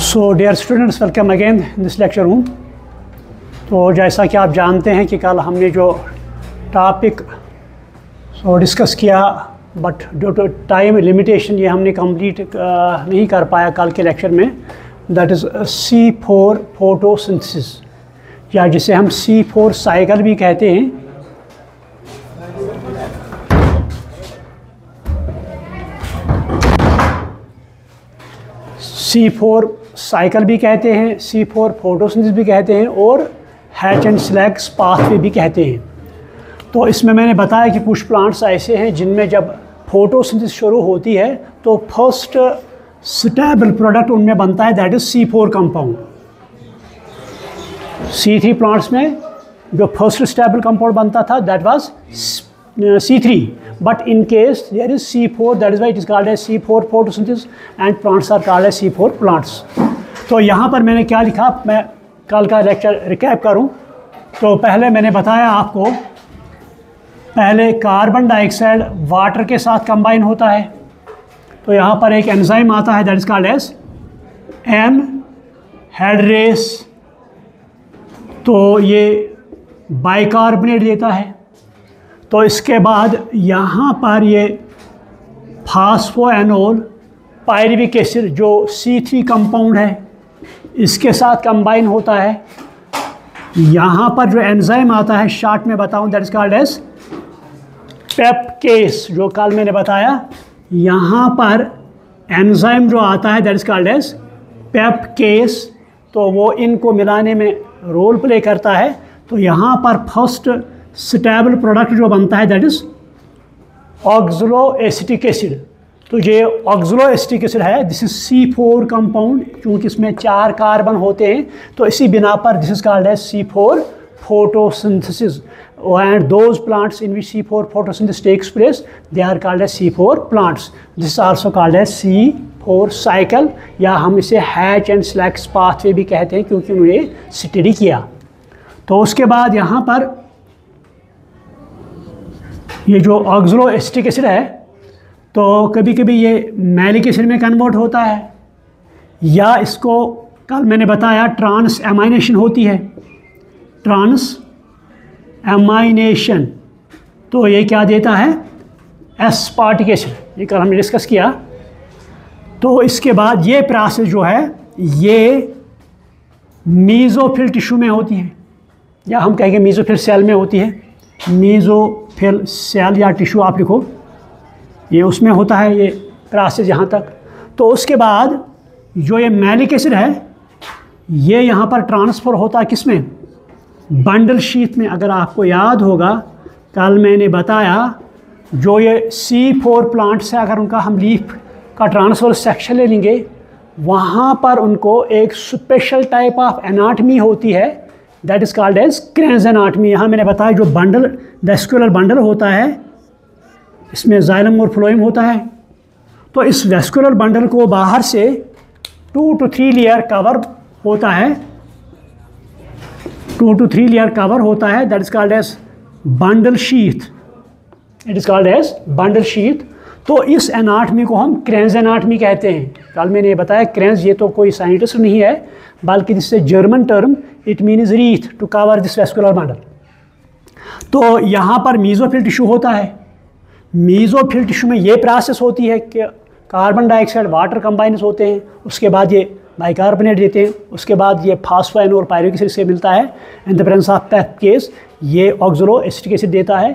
So dear students, welcome again in this lecture room. तो जैसा कि आप जानते हैं कि कल हमने जो टॉपिक डिस्कस किया, but due to time limitation ये हमने कंप्लीट नहीं कर पाया कल के लेक्चर में। दैट इज़ C4 फोटोसिंथेसिस, या जिसे हम C4 साइकिल भी कहते हैं। C4 साइकिल भी कहते हैं, C4 फोटोसिंथेसिस भी कहते हैं, और हैच एंड स्लैग्स पाथवे भी कहते हैं। तो इसमें मैंने बताया कि कुछ प्लांट्स ऐसे हैं जिनमें जब फोटोसिंथेसिस शुरू होती है तो फर्स्ट स्टेबल प्रोडक्ट उनमें बनता है, that is C4 compound. C3 plants में जो फर्स्ट स्टेबल कंपाउंड बनता था that was C3, but in case there is C4, that is why it is called as C4 photosynthesis and plants are called as C4 plants। तो यहाँ पर मैंने क्या लिखा, मैं कल का लेक्चर रिकैप करूँ। तो पहले मैंने बताया आपको, पहले कार्बन डाइऑक्साइड वाटर के साथ कंबाइन होता है, तो यहाँ पर एक एंजाइम आता है that is called as anhydrase. तो ये बाइकार्बोनेट देता है। तो इसके बाद यहाँ पर ये फास्फोएनोल पायरुविक एसिड जो C3 कंपाउंड है इसके साथ कंबाइन होता है। यहाँ पर जो एंजाइम आता है, शॉर्ट में बताऊँ, दैट इज कॉल्ड एज पेप्केस, जो कल मैंने बताया। यहाँ पर एंजाइम जो आता है दैट इज कॉल्ड एज पेप्केस, तो वो इनको मिलाने में रोल प्ले करता है। तो यहाँ पर फर्स्ट स्टेबल प्रोडक्ट जो बनता है दैट इज़ ऑक्सलोएसिटिक एसिड। तो ये ऑक्सलोएसिटिक एसिड है, दिस इज C4 कंपाउंड। क्योंकि इसमें 4 कार्बन होते हैं तो इसी बिना पर this is called as C4 photosynthesis, and those plants in which C4 photosynthesis takes place they are called as C4 plants. This also called as C4 cycle, या हम इसे हैच एंड स्लैग्स पाथवे भी कहते हैं क्योंकि उन्होंने study किया। तो उसके बाद यहाँ पर ये जो ऑक्सलोएसिटिक एसिड है, तो कभी कभी ये मैलिक एसिड में कन्वर्ट होता है, या इसको कल मैंने बताया ट्रांस एमाइनेशन होती है, ट्रांस एमाइनेशन। तो ये क्या देता है, एस्पार्टिक एसिड, ये कल हमने डिस्कस किया। तो इसके बाद ये प्रोसेस जो है ये मीज़ोफिल टिश्यू में होती है, या हम कहेंगे मीज़ोफिल सेल में होती है। मीज़ोफिल सेल या टिश्यू आप लिखो, ये उसमें होता है ये प्रोसेस यहाँ तक। तो उसके बाद जो ये मैलिक एसिड है ये यहाँ पर ट्रांसफ़र होता है किसमें, बंडल शीथ में। अगर आपको याद होगा कल मैंने बताया जो ये C4 प्लांट्स है, अगर उनका हम लीफ का ट्रांसफर सेक्शन ले लेंगे वहाँ पर उनको एक स्पेशल टाइप ऑफ एनाटमी होती है that is called as Kranz anatomy. यहाँ मैंने बताया जो बंडल वेस्कुलर बंडल होता है इसमें जाइलम और फ्लोएम होता है। तो इस वेस्कुलर बंडल को बाहर से 2 to 3 लेयर कवर होता है, 2 to 3 लेयर कवर होता है, that is called as bundle sheath. It is called as bundle sheath. तो इस एनाटमी को हम क्रेन्स एनाटमी कहते हैं। कल मैंने ये बताया क्रेन्स ये तो कोई साइंटिस्ट नहीं है, बल्कि this is German term, it means wreath to cover this vascular bundle. तो यहाँ पर मीज़ोफिल टिश्यू होता है। मीज़ोफिल टिश्यू में ये प्रोसेस होती है कि कार्बन डाइऑक्साइड वाटर कंबाइंस होते हैं, उसके बाद ये बाइकार्बोनेट देते हैं, उसके बाद ये फास्फोएनोल और पायरुविक एसिड से मिलता है इन द प्रेजेंस ऑफ पेप्केस, ये ऑक्सलोएसिटिक एसिड देता है।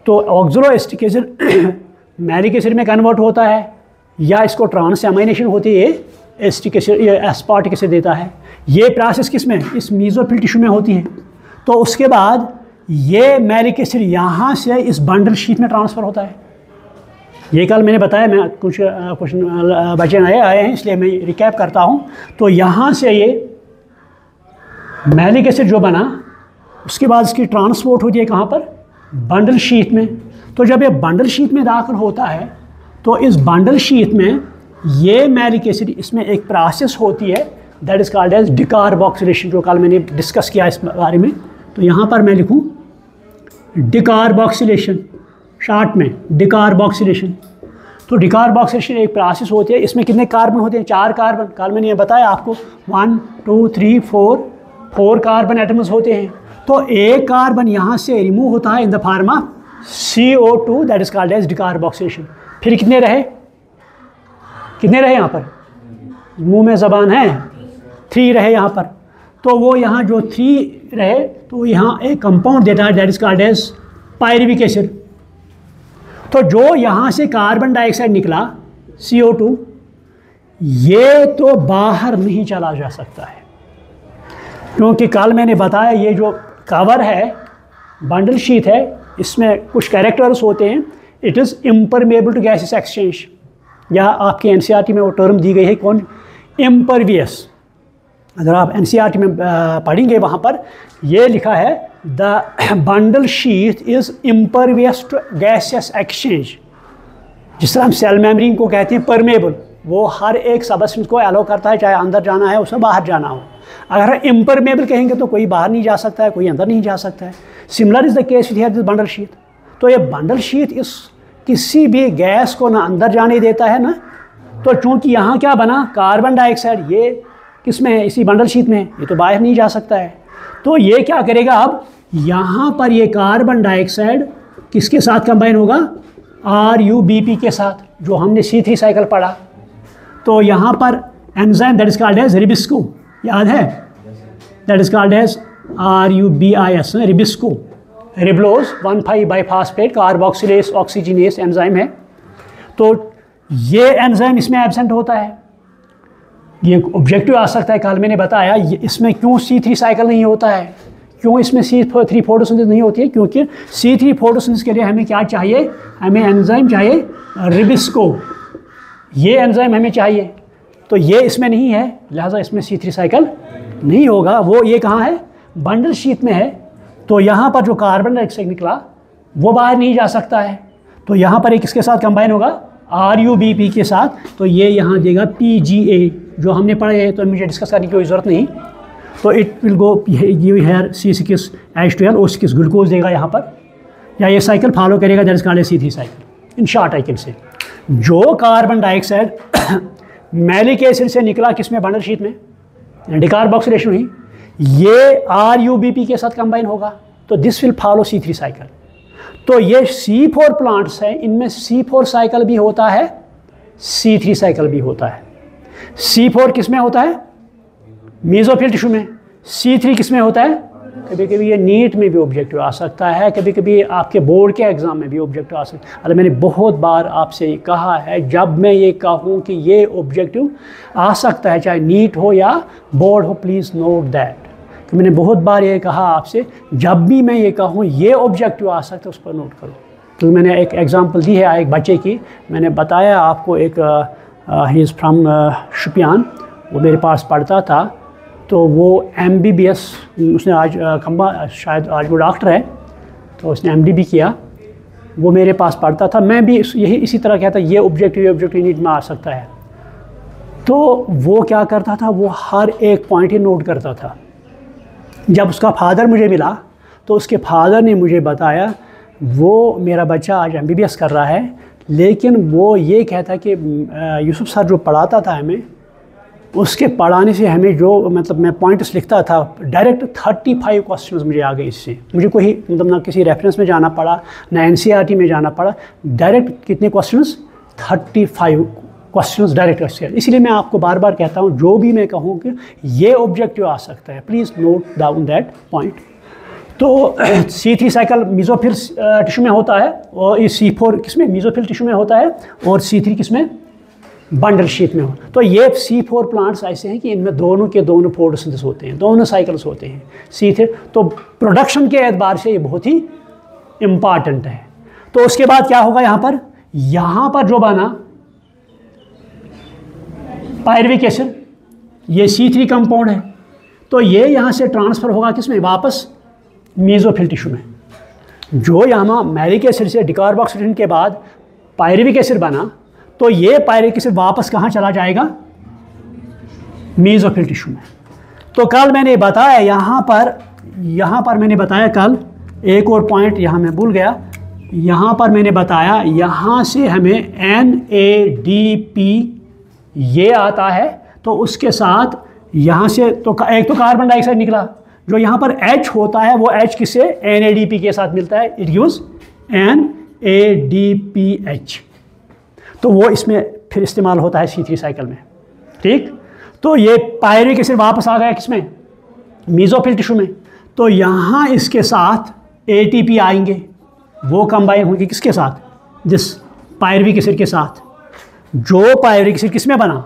तो ऑक्सलोएसिटिक एसिड मैलिक एसिड में कन्वर्ट होता है, या इसको ट्रांस एमाइनेशन होती है, एसिटिक एसिड या एस्पार्टिक एसिड देता है। ये प्रोसेस किस में, इस मीज़ोफिल टिश्यू में होती है। तो उसके बाद ये मैलिक एसिड यहाँ से इस बंडल शीट में ट्रांसफ़र होता है। ये कल मैंने बताया, मैं कुछ बच्चे नए आए हैं इसलिए मैं रिकैप करता हूँ। तो यहाँ से ये मैलिक एसिड जो बना उसके बाद इसकी ट्रांसपोर्ट होती है कहाँ पर, बंडल शीट में। तो जब ये बंडल शीट में दाखिल होता है तो इस बंडल शीट में ये मैलिक एसिड, इसमें एक प्रोसेस होती है that is called as decarboxylation, जो कल मैंने डिस्कस किया इस बारे में। तो यहाँ पर मैं लिखूँ डिकार्बोक्सिलेशन, शॉर्ट में डिकार्बोक्सिलेशन। तो डिकार्बोक्सिलेशन एक प्रोसेस होती है, इसमें कितने कार्बन होते हैं? 4 कार्बन। कल मैंने ये बताया आपको 1 2 3 4 कार्बन एटम्स होते हैं। तो एक कार्बन यहाँ से रिमूव होता है in the form of CO2, that is called as decarboxylation. फिर कितने रहे यहाँ पर? मुंह में ज़बान है, 3 रहे यहाँ पर। तो वो यहाँ जो 3 रहे तो यहाँ एक कंपाउंड देता है that is called as pyruvic acid. तो जो यहाँ से कार्बन डाइऑक्साइड निकला CO2, ये तो बाहर नहीं चला जा सकता है, क्योंकि कल मैंने बताया ये जो कवर है, बंडल शीट है, इसमें कुछ कैरेक्टर्स होते हैं। It is impermeable to gases exchange, या आपके NCERT में वो टर्म दी गई है कौन? इम्परवियस। अगर आप NCERT में पढ़ेंगे वहाँ पर ये लिखा है the bundle sheath is impervious to gases exchange. जिस तरह हम सेल मेम्ब्रेन को कहते हैं परमेबल, वो हर एक सब्सटेंस को एलो करता है, चाहे अंदर जाना है उसे बाहर जाना हो। अगर इम्परमेबल कहेंगे तो कोई बाहर नहीं जा सकता है, कोई अंदर नहीं जा सकता है। Similar is the case with this bundle sheath. तो ये बंडल शीट इस किसी भी गैस को ना अंदर जाने देता है ना, तो चूँकि यहाँ क्या बना? Carbon dioxide. ये किस में है? इसी बंडल शीट में। ये तो बाहर नहीं जा सकता है। तो ये क्या करेगा? अब यहाँ पर ये कार्बन डाइऑक्साइड किसके साथ कंबाइन होगा? RUBP के साथ, जो हमने C3 साइकिल पढ़ा। तो यहाँ पर enzyme that is called as rubisco, याद है? That is called as RUBIS, rubisco, ribulose 1,5 bisphosphate carboxylase oxygenase enzyme है। तो ये एंजाइम इसमें एब्सेंट होता है। ये ऑब्जेक्टिव आ सकता है, कल मैंने बताया इसमें क्यों C3 साइकिल नहीं होता है, क्यों इसमें C3 फोटोसिंथेसिस नहीं होती है, क्योंकि C3 फोटोसिंथेसिस के लिए हमें क्या चाहिए? हमें एंजाइम चाहिए रिबिस्को, ये एंजाइम हमें चाहिए। तो ये इसमें नहीं है, लिहाजा इसमें C3 साइकिल नहीं होगा। वो ये कहाँ है? बंडल शीट में है। तो यहाँ पर जो कार्बन डाइऑक्साइड निकला वो बाहर नहीं जा सकता है। तो यहाँ पर एक किसके साथ कंबाइन होगा? RUBP के साथ। तो ये यहाँ देगा PGA, जो हमने पढ़ा है, तो मुझे डिस्कस करने की कोई ज़रूरत नहीं। तो it will go give here C6H12 O6 glucose देगा यहाँ पर, या ये साइकिल फॉलो करेगा that is called C3 cycle. In short I can say जो कार्बन डाइऑक्साइड मैलिक एसिड से निकला किसमें? बंडल शीट में, डिकार्बोक्सिलेशन हुई, ये RUBP के साथ कंबाइन होगा। तो this will follow C3 cycle. तो ये C4 प्लांट्स हैं, इनमें C4 साइकिल भी होता है, C3 साइकिल भी होता है। C4 किस में होता है? मेसोफिल टिश्यू में। C3 किस में होता है? कभी कभी ये नीट में भी ऑब्जेक्टिव आ सकता है, कभी कभी आपके बोर्ड के एग्ज़ाम में भी ऑब्जेक्टिव आ सकता है। अरे मैंने बहुत बार आपसे कहा है, जब मैं ये कहूँ कि ये ऑब्जेक्टिव आ सकता है, चाहे नीट हो या बोर्ड हो, प्लीज़ नोट दैट। कि मैंने बहुत बार ये कहा आपसे, जब भी मैं ये कहूँ ये ऑब्जेक्टिव आ सकता है, उस पर नोट करो। तो मैंने एक एग्ज़ाम्पल दी है एक बच्चे की, मैंने बताया आपको, एक ही इज़ फ्राम शुपियान, वो मेरे पास पढ़ता था। तो वो MBBS, उसने आज शायद आज वो डॉक्टर है, तो उसने MD भी किया। वो मेरे पास पढ़ता था, मैं भी यही इसी तरह कहता, ये ऑब्जेक्टिव नीट में आ सकता है। तो वो क्या करता था? वो हर एक पॉइंट ही नोट करता था। जब उसका फादर मुझे मिला तो उसके फादर ने मुझे बताया, वो मेरा बच्चा आज MBBS कर रहा है, लेकिन वो ये कहता कि यूसुफ सर जो पढ़ाता था हमें, उसके पढ़ाने से हमें जो मतलब मैं पॉइंट्स लिखता था, डायरेक्ट 35 क्वेश्चंस मुझे आ गए इससे। मुझे कोई मतलब ना किसी रेफरेंस में जाना पड़ा, ना NCERT में जाना पड़ा, डायरेक्ट कितने क्वेश्चंस? 35 questions direct question. इसलिए मैं आपको बार बार कहता हूँ, जो भी मैं कहूँ कि ये ऑब्जेक्टिव आ सकता है, please note down that point. तो C3 साइकिल मेसोफिल टिश्यू में होता है, और ये C4 किसमें? मेसोफिल टिश्यू में होता है, और C3 किसमें? बंडल शीट में हो। तो ये C4 प्लांट्स ऐसे हैं कि इनमें दोनों के दोनों फोटोसिंथेसिस होते हैं, दोनों साइकिल्स होते हैं C3। तो प्रोडक्शन के एतबार से ये बहुत ही इम्पॉर्टेंट है। तो उसके बाद क्या होगा? यहाँ पर जो बना पायरुविक एसिड, ये C3 कंपाउंड है, तो ये यहाँ से ट्रांसफ़र होगा किसमें? वापस मेसोफिल टिश्यू में। जो यहाँ मैलिक एसिड से डिकार्बोक्सिलेशन के बाद पायरुविक एसिड बना, तो ये पायरुविक एसिड वापस कहाँ चला जाएगा? मेसोफिल टिश्यू में। तो कल मैंने बताया यहाँ पर मैंने बताया कल एक और पॉइंट यहाँ मैं भूल गया, यहाँ पर मैंने बताया यहाँ से हमें NADP ये आता है, तो उसके साथ यहाँ से तो एक तो कार्बन डाइऑक्साइड निकला, जो यहाँ पर H होता है वो H किससे NADP के साथ मिलता है, इट गिव्स NADPH, तो वो इसमें फिर इस्तेमाल होता है C3 साइकिल में। ठीक, तो ये पायरिक एसिड वापस आ गया किसमें, मीजोफिल टिश्यू में, तो यहाँ इसके साथ ATP आएंगे, वो कंबाइन होंगे किसके साथ, जिस पायरिक एसिड के साथ, जो पायरिक एसिड किसमें बना,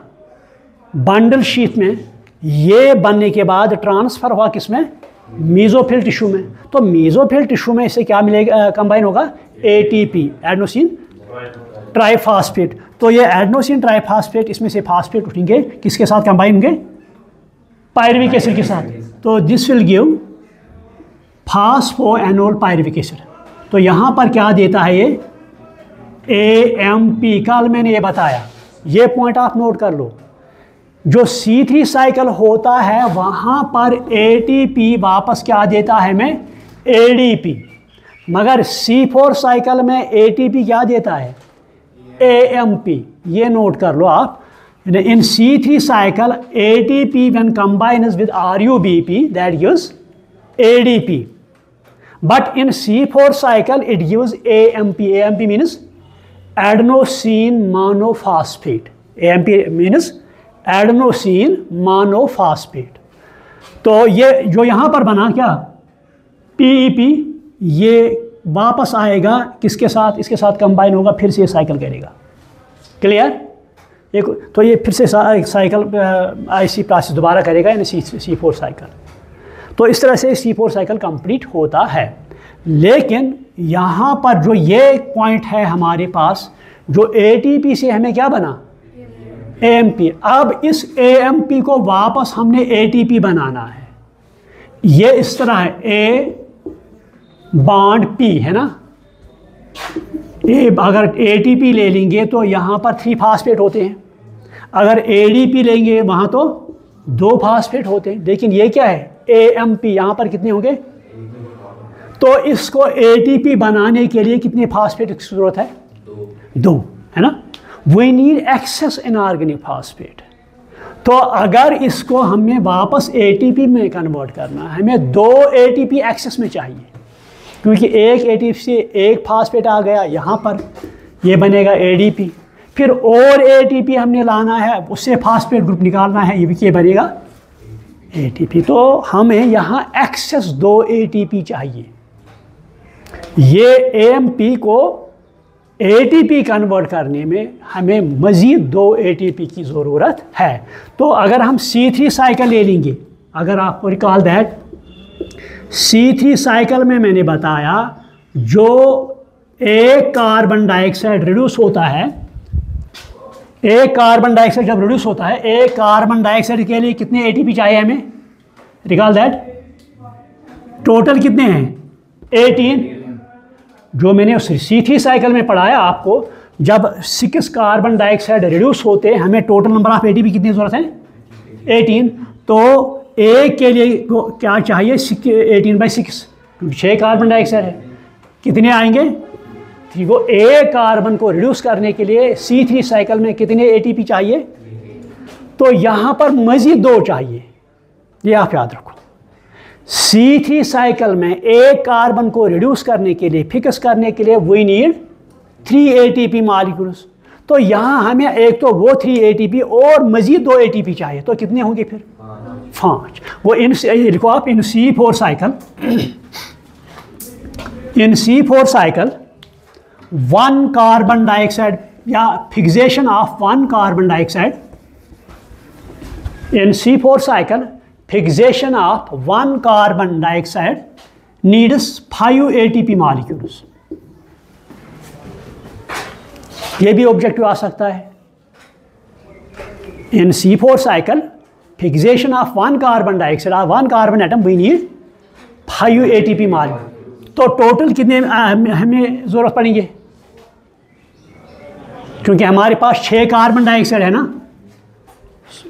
बंडल शीथ में, ये बनने के बाद ट्रांसफ़र हुआ किसमें, मीजोफिल टिश्यू में, तो मीजोफिल टिश्यू में इससे क्या मिलेगा, कंबाइन होगा ATP, एडेनोसिन ट्राइफॉस्फेट, तो ये एडेनोसिन ट्राइफॉस्फेट इसमें से फास्फेट उठेंगे किसके साथ कंबाइन होंगे, पायरुविक एसिड के साथ, तो this will give phosphoenol pyruvic acid. तो यहाँ पर क्या देता है ये AMP, कल मैंने ये बताया, ये पॉइंट आप नोट कर लो, जो C3 साइकिल होता है वहाँ पर ATP वापस क्या देता है हमें, ADP, मगर C4 साइकिल में ATP क्या देता है, AMP, ये नोट कर लो आप। इन C3 cycle ATP when combines with RUBP that gives ADP, but in C4 cycle it gives AMP. AMP means adenosine monophosphate, AMP means adenosine monophosphate। तो ये जो यहाँ पर बना क्या PEP, ये वापस आएगा किसके साथ, इसके साथ कंबाइन होगा, फिर से ये साइकिल करेगा। क्लियर, एक तो ये फिर से साइकिल ऐसी प्रोसेस दोबारा करेगा, यानी C4 साइकिल। तो इस तरह से C4 साइकिल कंप्लीट होता है। लेकिन यहाँ पर जो ये पॉइंट है हमारे पास, जो ATP से हमें क्या बना, AMP, अब इस AMP को वापस हमने ATP बनाना है। ये इस तरह है, A बॉन्ड P है ना, अगर ATP ले लेंगे तो यहाँ पर 3 फास्फेट होते हैं, अगर ADP लेंगे वहाँ तो 2 फास्फेट होते हैं, लेकिन ये क्या है AMP, यहाँ पर कितने होंगे, तो इसको ATP बनाने के लिए कितने फास्फेट की ज़रूरत है, 2 है ना। We need excess inorganic phosphate, तो अगर इसको हमें वापस ATP में कन्वर्ट करना है, हमें 2 ATP एक्सेस में चाहिए, क्योंकि एक ATP से एक फास्फेट आ गया यहाँ पर, ये बनेगा ADP, फिर और ATP हमने लाना है, उससे फास्फेट ग्रुप निकालना है, ये भी क्या बनेगा ATP। तो हमें यहाँ एक्सेस 2 ATP चाहिए, ये AMP को ATP कन्वर्ट करने में हमें मज़ीद 2 ATP की ज़रूरत है। तो अगर हम C3 साइकिल ले लेंगे, अगर आपको रिकॉल दैट C3 साइकिल में मैंने बताया जो एक कार्बन डाइऑक्साइड रिड्यूस होता है, एक कार्बन डाइऑक्साइड जब रिड्यूस होता है, एक कार्बन डाइऑक्साइड के लिए कितने ATP चाहिए हमें, रिकॉल दैट, टोटल कितने हैं 18, जो मैंने उस C3 साइकिल में पढ़ाया आपको, जब 6 कार्बन डाइऑक्साइड रिड्यूस होते हैं हमें टोटल नंबर ऑफ ATP कितनी ज़रूरत है 18, तो एक के लिए क्या चाहिए 18/6, क्योंकि 6 कार्बन डाइऑक्साइड है, कितने आएंगे, वो एक कार्बन को रिड्यूस करने के लिए C3 साइकिल में कितने ATP चाहिए, तो यहाँ पर मज़ीद 2 चाहिए, ये आप याद रखो। C3 साइकिल में एक कार्बन को रिड्यूस करने के लिए, फिक्स करने के लिए वी नीड 3 ATP मॉलिक्यूल्स, तो यहाँ हमें एक तो वो 3 ATP और मज़ीद 2 ATP चाहिए, तो कितने होंगे फिर 5। वो इन लिखो आप, इन C4 साइकिल, इन C4 साइकिल 1 कार्बन डाइऑक्साइड या fixation of 1 carbon dioxide, in C4 cycle fixation of 1 carbon dioxide needs 5 ATP molecules। ये भी ऑब्जेक्टिव आ सकता है। In C4 cycle, fixation of 1 carbon dioxide or 1 carbon atom we need 5 ATP molecule। तो total कितने हमें ज़रूरत पड़ेंगे, क्योंकि हमारे पास 6 कार्बन डाइऑक्साइड है ना।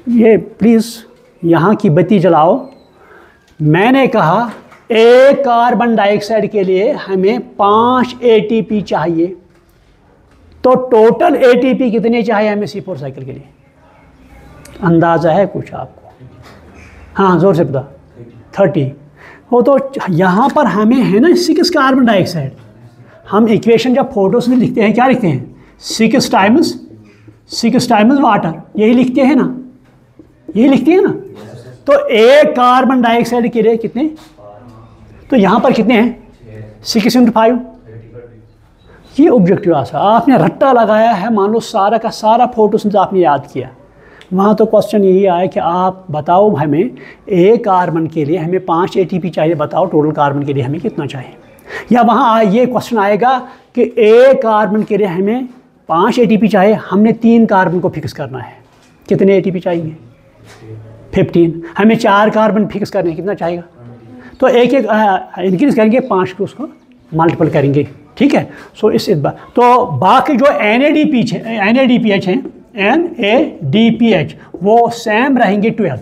ये प्लीज़ यहाँ की बत्ती जलाओ। मैंने कहा एक कार्बन डाइऑक्साइड के लिए हमें 5 ATP चाहिए, तो टोटल ATP कितने चाहिए हमें C4 साइकिल के लिए? अंदाज़ा है कुछ आपको? हाँ जोर से बता। 30 हो। तो यहाँ पर हमें है ना 6 कार्बन डाइऑक्साइड। हम इक्वेशन जब फोटोस में लिखते हैं क्या लिखते हैं? 6 टाइम्स वाटर, यही लिखते हैं ना, यही लिखते हैं ना। तो एक कार्बन डाइऑक्साइड के लिए कितने? तो यहाँ पर कितने हैं? 6 × 5। ये ऑब्जेक्टिव आंसर। आपने रट्टा लगाया है, मान लो सारा का सारा फोटोसिंथेसिस आपने याद किया। वहाँ तो क्वेश्चन यही आया कि आप बताओ हमें एक कार्बन के लिए हमें 5 ATP चाहिए, बताओ टोटल कार्बन के लिए हमें कितना चाहिए। या वहाँ ये क्वेश्चन आएगा कि एक कार्बन के लिए हमें 5 ATP चाहिए, हमने 3 कार्बन को फिक्स करना है, कितने ATP चाहिए? 15। हमें 4 कार्बन फिक्स करने कितना चाहिएगा? तो एक एक इंक्रीज करेंगे, 5 को उसको मल्टीपल करेंगे, ठीक है। सो इस बार तो बाकी जो NADPH हैं, NADPH वो सेम रहेंगे 12।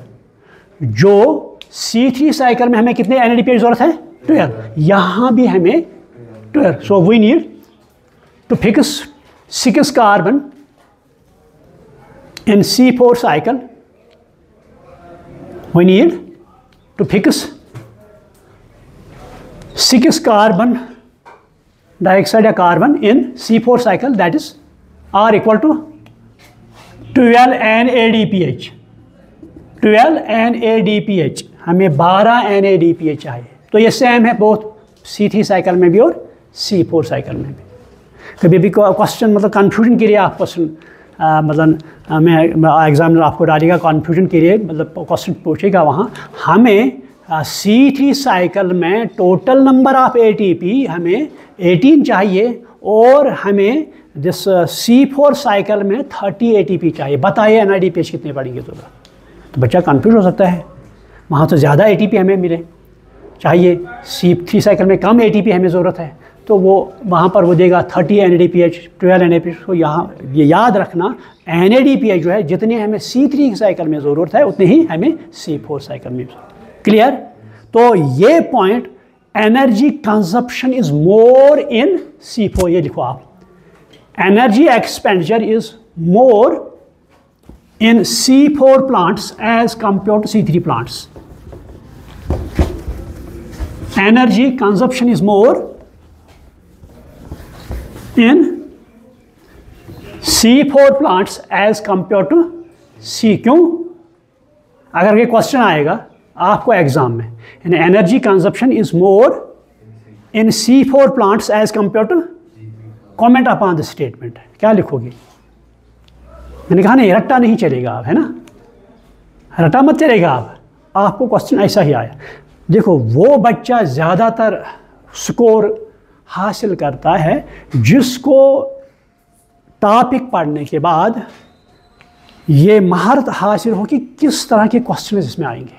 जो C3 साइकिल में हमें कितने NADPH ज़रूरत है? 12। यहाँ भी हमें 12। So we need to fix 6 carbon in C4 cycle. We need to fix 6 carbon dioxide या carbon in C4 cycle, that is R equal to 12 NADPH। 12 NADPH, हमें 12 NADPH चाहिए। तो ये सेम है बोथ C3 साइकिल में भी और C4 cycle में भी। कभी भी क्वेश्चन मतलब कन्फ्यूजन के लिए आप क्वेश्चन मतलब मैं एग्जामिनर आपको डालेगा कन्फ्यूजन के लिए, मतलब क्वेश्चन पूछेगा वहाँ हमें C3 साइकिल में टोटल नंबर ऑफ ATP हमें 18 चाहिए और हमें जिस C4 साइकिल में 30 ATP चाहिए, बताइए NADPH कितने पड़ेंगे? तो बच्चा कन्फ्यूज हो सकता है। वहाँ तो ज़्यादा ATP हमें मिले चाहिए, C3 साइकिल में कम ATP हमें ज़रूरत है, तो वो वहाँ पर वो देगा 30 NADPH 12 NADPH। तो यहाँ ये याद रखना NADPH जो है जितने हमें C3 साइकिल में ज़रूरत है उतने ही हमें C4 साइकिल में। क्लियर? तो ये point energy consumption is more in C4, ये लिखो आप, energy expenditure is more in C4 plants as compare to C3 plants. Energy consumption is more in C4 plants as compared to C। क्यों? अगर ये question आएगा आपको exam में, energy consumption is more in C4 plants as compared to, comment upon the statement, क्या लिखोगे? मैंने कहा नहीं, रट्टा नहीं चलेगा आप, है ना, रट्टा मत चलेगा आप, आपको क्वेश्चन ऐसा ही आया। देखो वो बच्चा ज़्यादातर स्कोर हासिल करता है जिसको टॉपिक पढ़ने के बाद ये महारत हासिल हो कि किस तरह के क्वेश्चन इसमें आएंगे,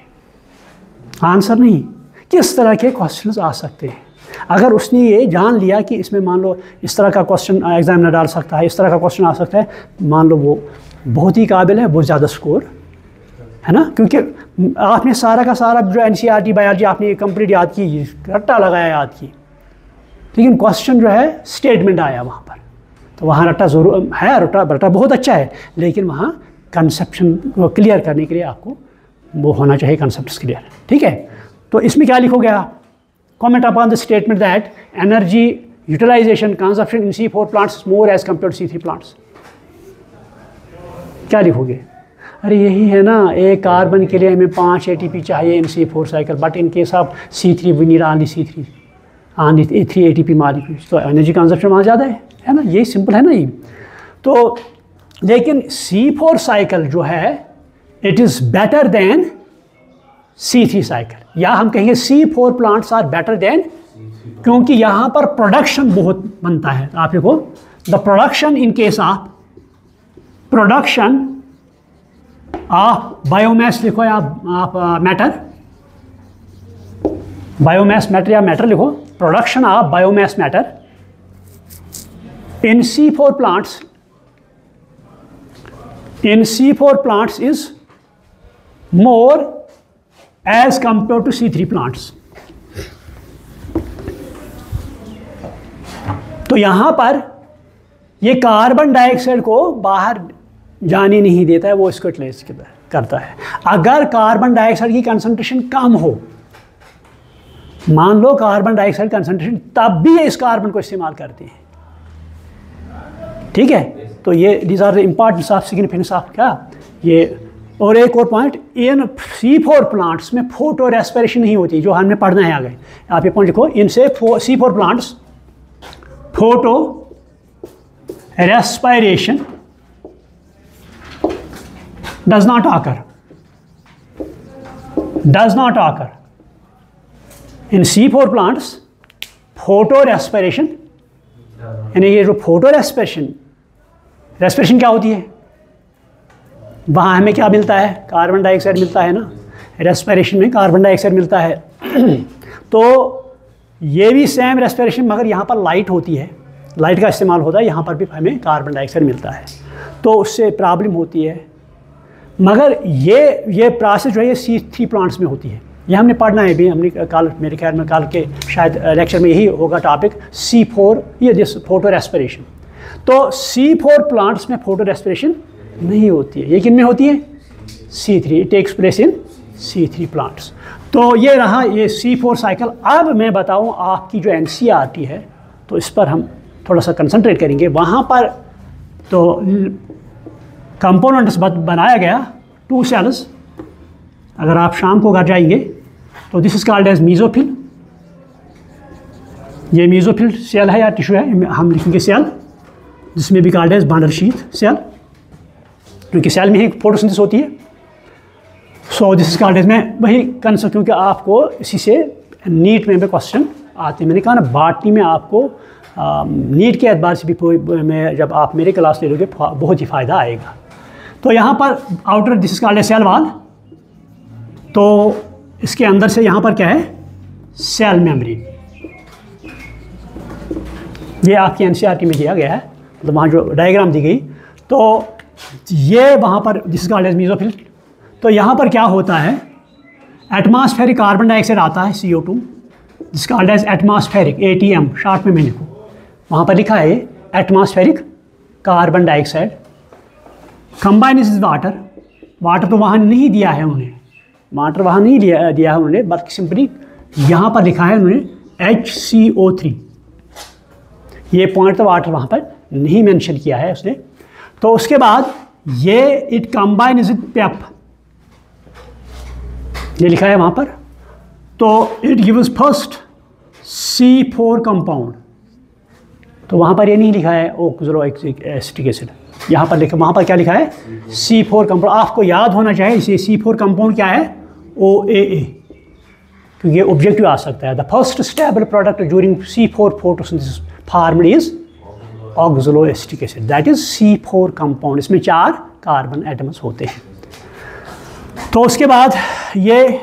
आंसर नहीं, किस तरह के क्वेश्चन आ सकते हैं। अगर उसने ये जान लिया कि इसमें मान लो इस तरह का क्वेश्चन एग्जामिनर डाल सकता है, इस तरह का क्वेश्चन आ सकता है, मान लो वो बहुत ही काबिल है, बहुत ज़्यादा स्कोर है ना, क्योंकि आपने सारा का सारा जो NCERT बायोलॉजी आपने कंप्लीट याद की, रट्टा लगाया याद की, लेकिन क्वेश्चन जो है स्टेटमेंट आया वहाँ पर, तो वहाँ रट्टा ज़रूर है, रट्टा बहुत अच्छा है, लेकिन वहाँ कंसेप्शन को क्लियर करने के लिए आपको वो होना चाहिए कंसेप्ट क्लियर, ठीक है। तो इसमें क्या लिखोगे आप? Comment upon the statement that energy utilization consumption in C4 plants more as compare to C3 plants, क्या लिखोगे? अरे यही है ना, एक कार्बन के लिए हमें 5 ATP चाहिए in C4 cycle, but in case of C3 we need only C3 3 ATP molecules, तो एनर्जी कंजप्शन वहाँ ज़्यादा है ना, यही सिंपल है ना ये। तो लेकिन C4 साइकिल जो है it is better than C3 cycle, या हम कहेंगे C4 plants are better than, क्योंकि यहाँ पर प्रोडक्शन बहुत बनता है। आप देखो the production in case of production of biomass लिखो, या आप मैटर, बायोमास मैटर या मैटर लिखो, production of biomass matter in C4 plants is more as compared to C3 plants। तो यहाँ पर ये कार्बन डाइऑक्साइड को बाहर जाने नहीं देता है, वो इसको यूटिलाइज करता है। अगर कार्बन डाइऑक्साइड की कंसंट्रेशन कम हो, मान लो कार्बन डाइऑक्साइड कंसंट्रेशन, तब भी ये इस कार्बन को इस्तेमाल करते हैं। ठीक है, तो ये these are the importance of significance of क्या ये। और एक और पॉइंट, इन C4 प्लांट्स में फोटो रेस्पिरेशन नहीं होती, जो हमने पढ़ना है आगे। आप ये पॉइंट लिखो, इनसे C4 plants photo respiration does not occur in C4 plants। Photo respiration, यानी ये जो फोटो रेस्पिरेशन क्या होती है, वहाँ हमें क्या मिलता है, कार्बन डाइऑक्साइड मिलता है ना, रेस्पिरेशन में कार्बन डाइऑक्साइड मिलता है। तो ये भी सेम रेस्पिरेशन, मगर यहाँ पर लाइट होती है, लाइट का इस्तेमाल होता है, यहाँ पर भी हमें कार्बन डाइऑक्साइड मिलता है, तो उससे प्रॉब्लम होती है। मगर ये प्रोसेस जो है ये C3 प्लांट्स में होती है, ये हमने पढ़ना है भी, हमने कल, मेरे ख्याल में कल के शायद लेक्चर में यही होगा टॉपिक, C4 ये दिस फोटो रेस्पिरेशन। तो C4 प्लांट्स में फोटो रेस्पिरेशन नहीं होती है, ये किन में होती है, C3, it takes place in C3 plants. तो ये रहा ये C4 साइकिल। अब मैं बताऊं आपकी जो NCERT है, तो इस पर हम थोड़ा सा कंसंट्रेट करेंगे। वहाँ पर तो कंपोनेंट्स बनाया गया 2 सेल्स। अगर आप शाम को घर जाएंगे तो this is called as mesophyll, ये मीजोफिल सेल है या टिश्यू है, हम लिखेंगे सेल, जिसमें भी called as bundle sheath cell, क्योंकि सेल में ही फोटोसिंथेसिस होती है। So this is called as, मैं वही कंसेप्ट, क्योंकि आपको इसी से नीट में भी क्वेश्चन आते हैं। मैंने कहा ना बॉटनी में आपको नीट के एतबार से भी मैं जब आप मेरे क्लास ले लोगे बहुत ही फ़ायदा आएगा। तो यहाँ पर outer this is called as cell wall, तो इसके अंदर से यहाँ पर क्या है, सेल मेम्ब्रेन। ये आपकी NCERT में दिया गया है, मतलब वहाँ जो डायग्राम दी गई, तो ये वहाँ पर this is called as mesophyll. तो यहाँ पर क्या होता है, एटमॉस्फेरिक कार्बन डाइऑक्साइड आता है CO2, this called as atmospheric, ATM short में मैं लिखूँ, वहाँ पर लिखा है atmospheric carbon dioxide combine is water. Water तो वहाँ नहीं दिया है उन्होंने, वाटर वहाँ नहीं दिया है उन्होंने, बल्कि सिंपली यहाँ पर लिखा है उन्होंने HCO3। ये पॉइंट तो वाटर वहाँ पर नहीं मेंशन किया है उसने। तो उसके बाद ये इट कंबाइन इज पेप, ये लिखा है वहाँ पर। तो it gives first C4 compound, तो वहाँ पर ये नहीं लिखा है ओक्सैलोएसिटिक एसिड, यहाँ पर लिखा, वहाँ पर क्या लिखा है, C4 कंपाउंड। आपको याद होना चाहिए इसे, C4 कंपाउंड क्या है, OAA, क्योंकि ये ऑब्जेक्टिव आ सकता है। The first stable product during C4 photosynthesis formed is oxaloacetic acid, that is C4 compound. इसमें 4 कार्बन एटम्स होते हैं। तो उसके बाद ये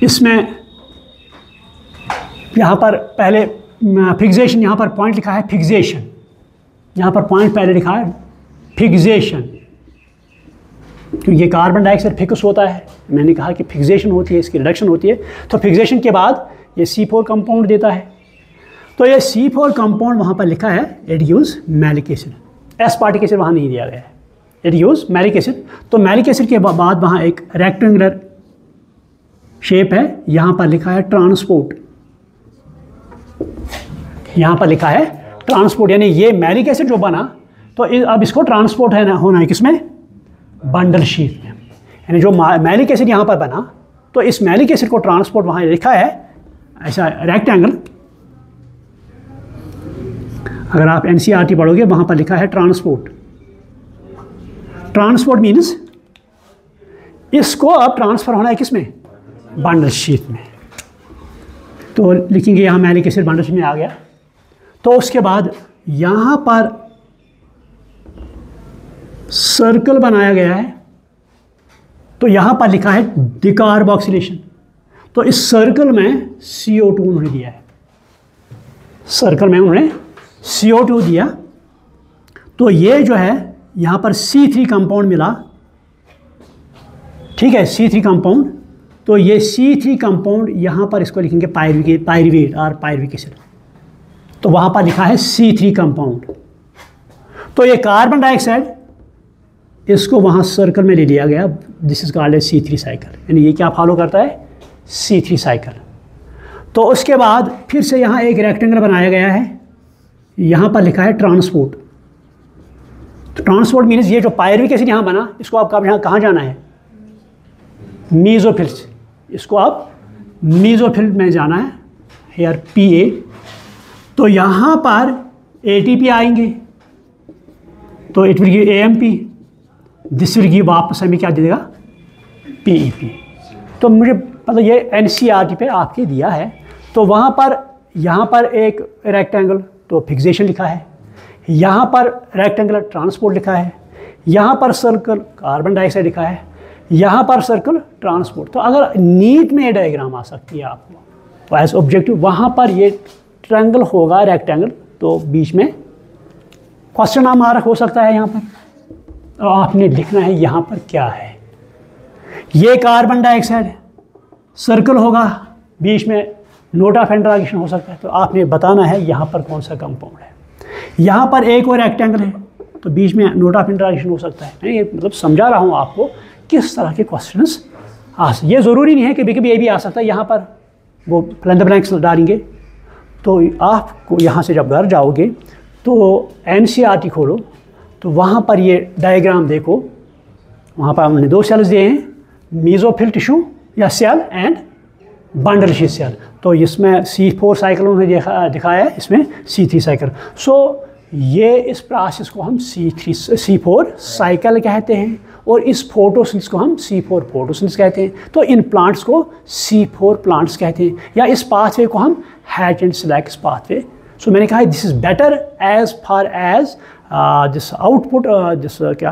इसमें यहाँ पर पहले फिक्सेशन, यहाँ पर पॉइंट लिखा है फिक्सेशन, यहाँ पर पॉइंट पहले लिखा है फिक्सेशन, क्योंकि ये कार्बन डाइऑक्साइड फिक्स होता है। मैंने कहा कि फिक्सेशन होती है, इसकी रिडक्शन होती है। तो फिक्सेशन के बाद ये C4 कंपाउंड देता है। तो ये C4 कंपाउंड वहाँ पर लिखा है it use malic acid, aspartic acid वहाँ नहीं दिया गया है, इट यूज मैलिक एसिड। तो मैलिक एसिड के बाद वहाँ एक रेक्टेंगुलर शेप है, यहाँ पर लिखा है ट्रांसपोर्ट, यहाँ पर लिखा है ट्रांसपोर्ट, यानी ये मैलिक एसिड जो बना, तो अब इसको ट्रांसपोर्ट है ना होना है किसमें, बंडल शीट में। यानी जो मैलिक एसिड यहाँ पर बना, तो इस मैलिक एसिड को ट्रांसपोर्ट वहाँ लिखा है ऐसा रेक्टेंगल। अगर आप NCERT पढ़ोगे वहाँ पर लिखा है ट्रांसपोर्ट। ट्रांसपोर्ट मीन्स इसको अब ट्रांसफ़र होना है किसमें, बंडल शीट में। तो लिखेंगे यहाँ मैलिक एसिड बंडल शीट में आ गया। तो उसके बाद यहाँ पर सर्कल बनाया गया है, तो यहाँ पर लिखा है डिकार्बोक्सिलेशन। तो इस सर्कल में CO2 उन्होंने दिया है, सर्कल में उन्होंने CO2 दिया। तो ये जो है यहाँ पर C3 कंपाउंड मिला, ठीक है, C3 कंपाउंड। तो ये C3 कंपाउंड यहाँ पर इसको लिखेंगे पायरुवेट और पायरुविक एसिड। तो तो वहाँ पर लिखा है C3 कंपाउंड। तो ये कार्बन डाइऑक्साइड, इसको वहाँ सर्कल में ले लिया गया, this is called a C3 cycle, यानी ये क्या फॉलो करता है, C3 साइकिल। तो उसके बाद फिर से यहाँ एक रेक्टेंगल बनाया गया है, यहाँ पर लिखा है ट्रांसपोर्ट। तो ट्रांसपोर्ट मीन्स ये जो पायरुविक एसिड यहाँ बना, इसको आपका यहाँ कहाँ जाना है, मीजोफिल, इसको आप मीजोफिल में जाना है, हेयर PA। तो यहाँ पर ATP आएंगे, तो it will give AMP, this will give वापस हमें क्या दे देगा, PEP। तो मुझे मतलब ये NCERT पे आपके दिया है। तो वहाँ पर यहाँ पर एक रेक्टेंगल तो फिक्सेशन लिखा है, यहाँ पर रेक्टेंगुलर ट्रांसपोर्ट लिखा है, यहाँ पर सर्कल कार्बन डाइऑक्साइड लिखा है, यहाँ पर सर्कल ट्रांसपोर्ट। तो अगर नीट में ये डायग्राम आ सकती है आपको, तो एज ऑब्जेक्टिव वहाँ पर ये ट्रायंगल होगा, रेक्टेंगल, तो बीच में क्वेश्चन मार्क हो सकता है यहाँ पर। तो आपने लिखना है यहाँ पर क्या है, ये कार्बन डाइऑक्साइड, सर्कल होगा, बीच में नोट ऑफ इंटरॉगेशन हो सकता है, तो आपने बताना है यहाँ पर कौन सा कंपाउंड है। यहाँ पर एक और रेक्टेंगल है, तो बीच में नोट ऑफ इंटरॉगेशन हो सकता है। मैं ये मतलब समझा रहा हूँ आपको किस तरह के क्वेश्चंस ये ज़रूरी नहीं है कि कभी ये भी आ सकता है। यहाँ पर वो फिल इन द ब्लैंक्स डालेंगे, तो आपको यहाँ से जब घर जाओगे तो NCERT खोलो, तो वहाँ पर ये डायग्राम देखो, वहाँ पर हमने 2 सेल्स दिए हैं, मीजोफिल टिश्यू या cell and bundle sheath cell. तो इसमें C4 साइकिल उन्होंने दिखाया है, इसमें C3 साइकिल। सो ये इस प्रोसेस को हम C4 साइकिल कहते हैं, और इस फोटोसिंथेसिस को हम C4 फोटोसिंथेसिस कहते हैं। तो इन प्लांट्स को C4 प्लांट्स कहते हैं, या इस पाथवे को हम Hatch and Slack's pathway. So मैंने कहा this is better as far as this output, this क्या